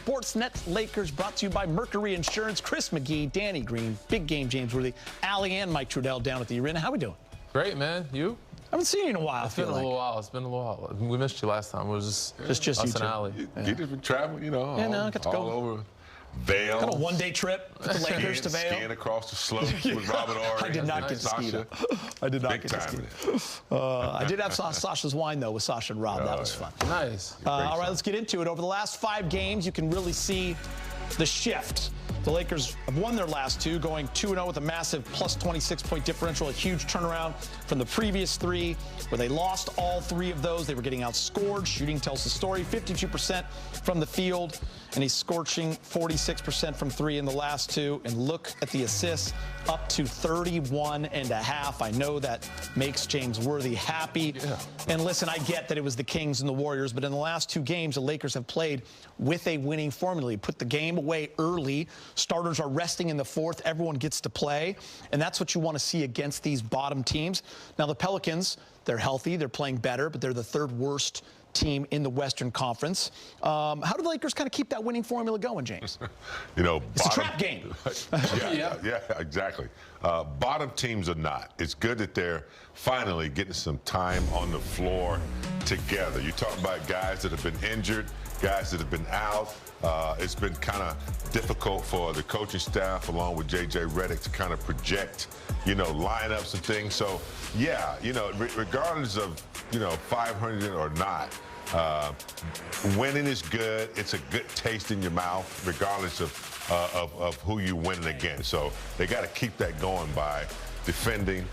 Sportsnet Lakers, brought to you by Mercury Insurance. Chris McGee, Danny Green, Big Game James Worthy, Allie and Mike Trudell down at the arena. How we doing? Great, man. You? I haven't seen you in a while. It's been a little while. We missed you last time. It was just you us two. and Allie. You just been traveling, you know, got to go all over Vail. Got a one-day trip with the Lakers to Vail. Skiing across the slope with Robert Ory. I did not get to ski. I did not get to ski. I did have Sasha's wine, though, with Sasha and Rob. That was fun. Nice. All right, let's get into it. Over the last 5 games, you can really see the shift. The Lakers have won their last 2, going 2-0 with a massive plus 26-point differential, a huge turnaround from the previous 3, where they lost all 3 of those. They were getting outscored. Shooting tells the story. 52% from the field, and a scorching 46% from 3 in the last 2. And look at the assists, up to 31.5. I know that makes James Worthy happy. Yeah. And listen, I get that it was the Kings and the Warriors, but in the last 2 games, the Lakers have played with a winning formula. You put the game away early. Starters are resting in the 4th. Everyone gets to play, and that's what you want to see against these bottom teams. Now, the Pelicans, they're healthy. They're playing better, but they're the 3rd worst team in the Western Conference. How do the Lakers kind of keep that winning formula going, James? You know, it's a trap game. yeah, exactly. Bottom teams are not. It's good that they're finally getting some time on the floor together. You talk about guys that have been injured, guys that have been out. It's been kind of difficult for the coaching staff, along with JJ Redick, to kind of project, you know, lineups and things. So, yeah, you know, regardless of, you know, 500 or not, winning is good. It's a good taste in your mouth, regardless of who you winning against. So they got to keep that going by defending,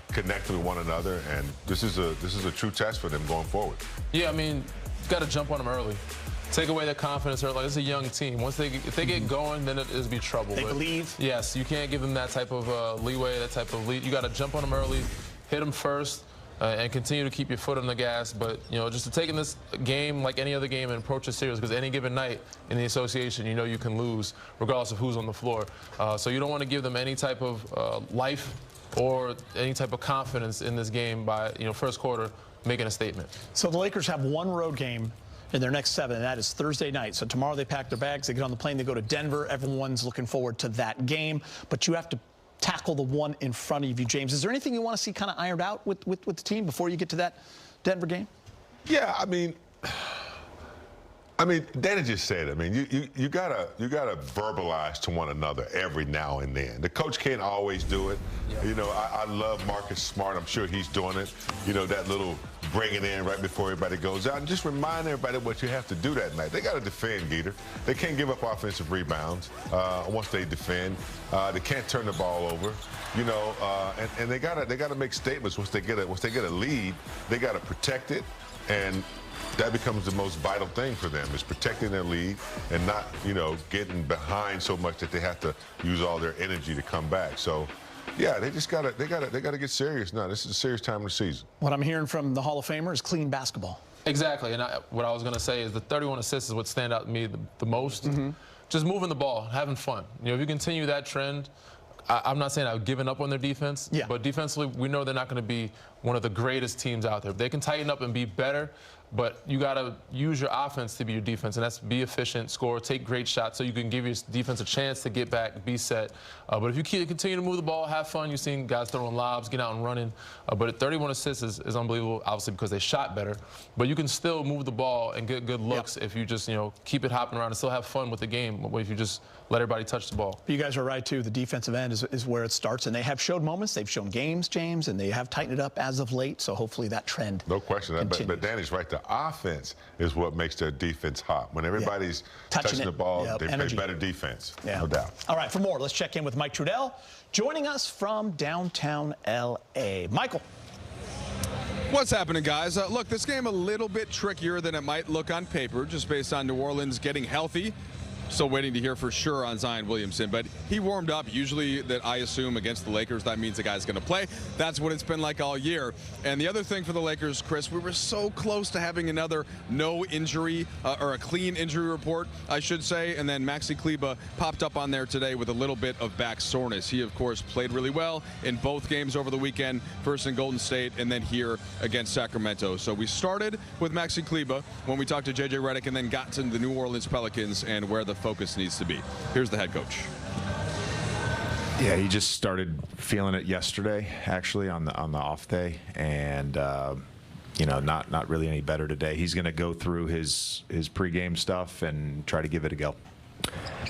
connecting with one another, and this is a true test for them going forward. Yeah, I mean, got to jump on them early. Take away their confidence early. Like, it's a young team. Once if they get going, then it'll be trouble. They believe. Yes, you can't give them that type of leeway, that type of lead. You got to jump on them early, hit them first, and continue to keep your foot on the gas. But, you know, just to take in this game like any other game and approach it serious, because any given night in the association, you know you can lose regardless of who's on the floor. So you don't want to give them any type of life or any type of confidence in this game by, you know, first quarter making a statement. So the Lakers have 1 road game in their next 7, and that is Thursday night. So tomorrow they pack their bags, they get on the plane, they go to Denver. Everyone's looking forward to that game, but you have to tackle the one in front of you, James. Is there anything you want to see kind of ironed out with the team before you get to that Denver game? Yeah, I mean, Danny just said it. I mean, you gotta verbalize to one another every now and then. The coach can't always do it. Yep. You know, I love Marcus Smart. I'm sure he's doing it. You know, that little bringing in right before everybody goes out, and just remind everybody what you have to do that night. They got to defend, Geeter. They can't give up offensive rebounds once they defend. They can't turn the ball over. You know, and they gotta make statements once they get a lead. They got to protect it, and that becomes the most vital thing for them, is protecting their lead and not, you know, getting behind so much that they have to use all their energy to come back. So, yeah, they gotta get serious now. This is a serious time of the season. What I'm hearing from the Hall of Famer is clean basketball. Exactly, and what I was going to say is the 31 assists is what stand out to me the most. Just moving the ball, having fun. You know, if you continue that trend, I'm not saying I've given up on their defense, but defensively, we know they're not going to be one of the greatest teams out there. They can tighten up and be better, but you got to use your offense to be your defense, and that's be efficient, score, take great shots so you can give your defense a chance to get back, be set. But if you continue to move the ball, have fun, you've seen guys throwing lobs, get out and running. But at 31 assists is unbelievable, obviously, because they shot better. But you can still move the ball and get good looks if you just, you know, keep it hopping around and still have fun with the game, if you just let everybody touch the ball. You guys are right, too. The defensive end is where it starts, and they have showed moments. They've shown games, James, and they have tightened it up as of late, so hopefully that trend No question. But Danny's right. The offense is what makes their defense hot. When everybody's touching the ball, they play better defense, no doubt. All right, for more, let's check in with Mike Trudell, joining us from downtown L.A. Michael. What's happening, guys? Look, this game a little bit trickier than it might look on paper, just based on New Orleans getting healthy. still waiting to hear for sure on Zion Williamson, but he warmed up. Usually that I assume against the Lakers, that means the guy's going to play. That's what it's been like all year. And the other thing for the Lakers, Chris, we were so close to having another no injury or a clean injury report, I should say. And then Maxi Kleber popped up on there today with a little bit of back soreness. He, of course, played really well in both games over the weekend, first in Golden State and then here against Sacramento. So we started with Maxi Kleber when we talked to JJ Redick and then got to the New Orleans Pelicans and where the focus needs to be. Here's the head coach. Yeah, he just started feeling it yesterday, actually, on the off day, and you know, not really any better today. He's going to go through his pregame stuff and try to give it a go.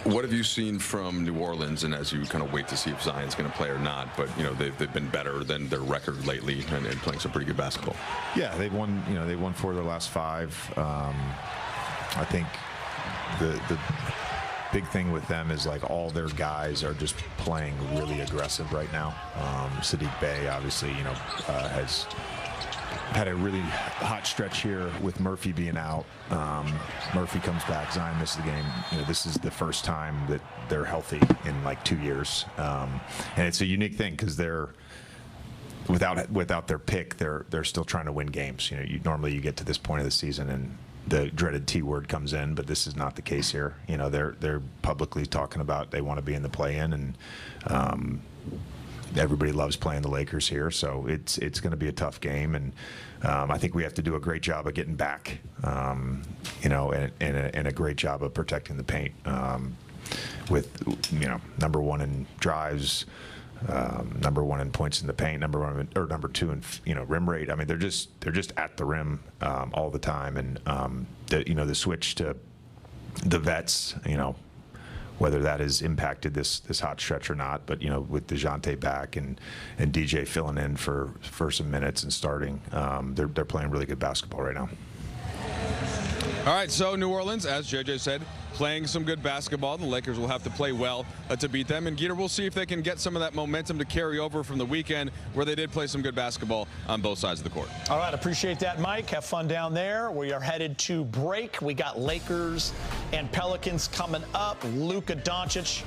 What have you seen from New Orleans, and as you kind of wait to see if Zion's going to play or not, but, you know, they've been better than their record lately and playing some pretty good basketball? Yeah, they've won, you know, they won 4 of their last 5. I think the big thing with them is, like, all their guys are just playing really aggressive right now. Saddiq Bey, obviously, you know, has had a really hot stretch here with Murphy being out. Murphy comes back, Zion misses the game. You know, this is the first time that they're healthy in like 2 years, and it's a unique thing because they're without their pick, they're still trying to win games. You know, normally you get to this point of the season and the dreaded T word comes in, but this is not the case here. You know, they're publicly talking about they want to be in the play-in, and everybody loves playing the Lakers here, so it's going to be a tough game, and I think we have to do a great job of getting back, you know, and a great job of protecting the paint, with, you know, number 1 in drives, number 1 in points in the paint, number 2 in, you know, rim rate. I mean, they're just at the rim all the time, and you know, the switch to the vets, you know, whether that has impacted this hot stretch or not, but, you know, with DeJounte back and DJ filling in for some minutes and starting, they're playing really good basketball right now. All right, so New Orleans, as JJ said, playing some good basketball. The Lakers will have to play well to beat them. And, Geeter, we'll see if they can get some of that momentum to carry over from the weekend where they did play some good basketball on both sides of the court. All right, appreciate that, Mike. Have fun down there. We are headed to break. We got Lakers and Pelicans coming up. Luka Doncic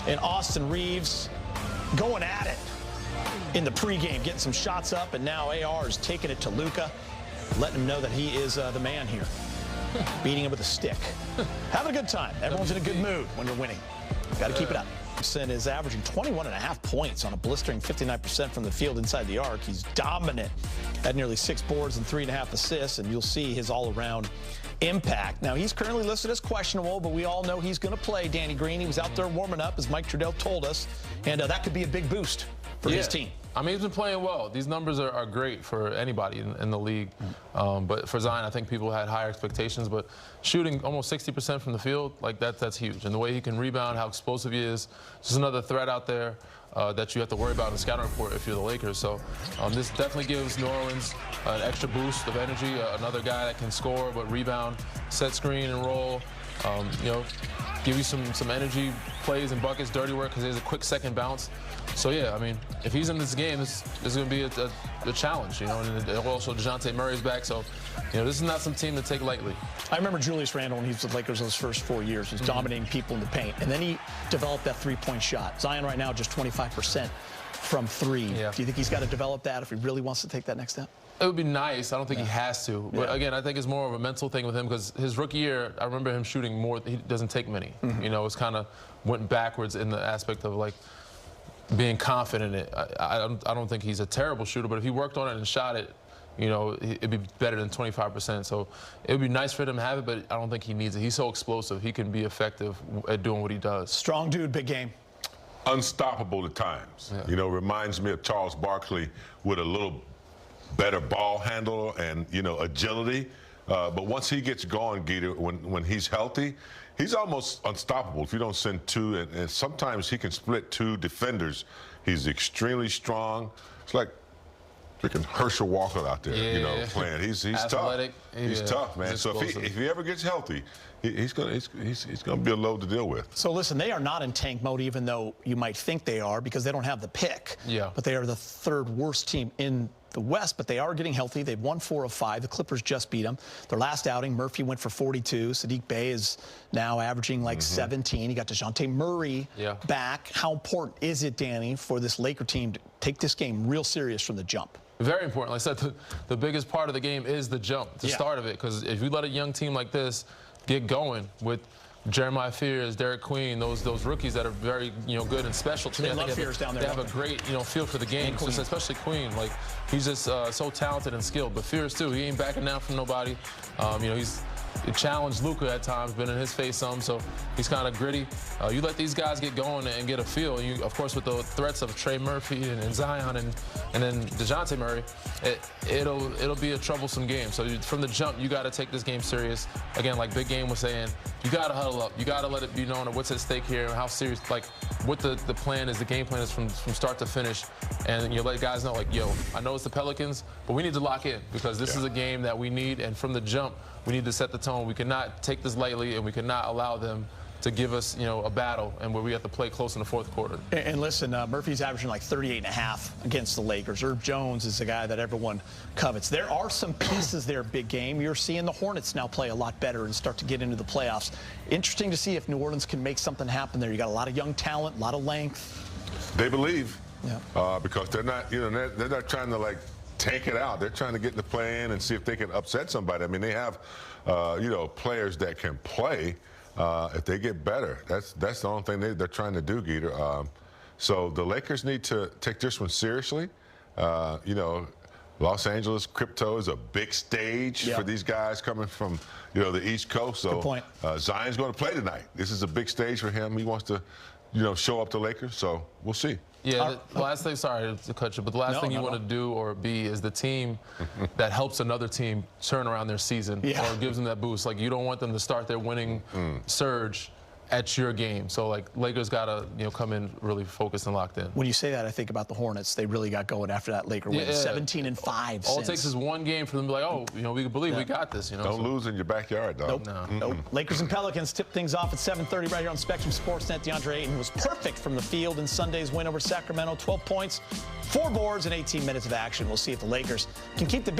and Austin Reeves going at it in the pregame, getting some shots up, and now AR is taking it to Luka, letting him know that he is the man here. Beating him with a stick. Having a good time. Everyone's in a good mood when you're winning. Got to keep it up. Sin is averaging 21.5 points on a blistering 59% from the field inside the arc. He's dominant at nearly 6 boards and 3.5 assists, and you'll see his all-around impact. Now, he's currently listed as questionable, but we all know he's going to play. Danny Green, he was out there warming up, as Mike Trudell told us, and that could be a big boost for his team. I mean, he's been playing well. These numbers are great for anybody in the league. But for Zion, I think people had higher expectations. But shooting almost 60% from the field, like that's huge. And the way he can rebound, how explosive he is, just another threat out there that you have to worry about in the scouting report if you're the Lakers. So this definitely gives New Orleans an extra boost of energy, another guy that can score but rebound, set screen and roll, you know, give you some energy plays and buckets, dirty work, because there's a quick second bounce. So, yeah, I mean, if he's in this game, this is going to be a challenge, you know, and also DeJounte Murray's back. So, you know, this is not some team to take lightly. I remember Julius Randle when he was with the Lakers those first 4 years. He was dominating people in the paint. And then he developed that three-point shot. Zion right now just 25% from 3. Yeah. Do you think he's got to develop that if he really wants to take that next step? It would be nice. I don't think he has to. But, again, I think it's more of a mental thing with him because his rookie year, I remember him shooting more. He doesn't take many. You know, it's kind of went backwards in the aspect of, like, being confident in it. I don't think he's a terrible shooter, but if he worked on it and shot it, you know, it'd be better than 25%. So it would be nice for him to have it, but I don't think he needs it. He's so explosive. He can be effective at doing what he does. Strong dude, big game. Unstoppable at times. You know, reminds me of Charles Barkley with a little better ball handle and, you know, agility. But once he gets going, Geeter, when he's healthy, he's almost unstoppable if you don't send 2. And sometimes he can split 2 defenders. He's extremely strong. It's like freaking Herschel Walker out there, you know, playing. He's athletic, tough. He's tough, man. So if he ever gets healthy, he's gonna be a load to deal with. So listen, they are not in tank mode, even though you might think they are, because they don't have the pick. Yeah. But they are the 3rd worst team in the West, but they are getting healthy. They've won 4 of 5. The Clippers just beat them. Their last outing, Murphy went for 42. Sadiq Bey is now averaging like 17. You got DeJounte Murray back. How important is it, Danny, for this Laker team to take this game real serious from the jump? Very important. Like I said, the biggest part of the game is the jump, the start of it. Because if you let a young team like this get going with Jeremiah Fears, Derek Queen, those rookies that are very good and special to me. They love Fears down there. They have a great feel for the game, especially Queen. Like he's just so talented and skilled. But Fears too, he ain't backing down from nobody. He's challenged Luka at times, been in his face some, so he's kind of gritty. You let these guys get going and get a feel. And of course, with the threats of Trey Murphy and Zion and then DeJounte Murray, it'll be a troublesome game. So from the jump, you got to take this game serious. Again, like Big Game was saying, you got to huddle up. You got to let it be known what's at stake here and how serious, like what the plan is, the game plan is from start to finish. And you let guys know, like, yo, I know it's the Pelicans, but we need to lock in because this is a game that we need. And from the jump, we need to set the tone. We cannot take this lightly, and we cannot allow them to give us, a battle, and where we have to play close in the fourth quarter. And listen, Murphy's averaging like 38.5 against the Lakers. Herb Jones is the guy that everyone covets. There are some pieces there, Big Game. You're seeing the Hornets now play a lot better and start to get into the playoffs. Interesting to see if New Orleans can make something happen there. You got a lot of young talent, a lot of length. They believe, because they're not, they're not trying to like take it out. They're trying to get in the play-in and see if they can upset somebody. I mean, they have, players that can play. If they get better, that's the only thing they're trying to do, Geeter. So the Lakers need to take this one seriously. Los Angeles crypto is a big stage for these guys coming from, the East Coast. So good point. Zion's going to play tonight. This is a big stage for him. He wants to, show up the Lakers. So we'll see. Yeah, the last thing, sorry to cut you, but the last thing you want to do or be is the team that helps another team turn around their season or gives them that boost. Like, you don't want them to start their winning surge at your game. So, like, Lakers got to, come in really focused and locked in. When you say that, I think about the Hornets. They really got going after that Laker win. 17-5. All it takes is one game for them to be like, oh, we can believe we got this. Don't lose in your backyard, dog. Nope. Lakers and Pelicans tip things off at 7:30 right here on Spectrum Sportsnet. DeAndre Ayton was perfect from the field in Sunday's win over Sacramento. 12 points, 4 boards, and 18 minutes of action. We'll see if the Lakers can keep the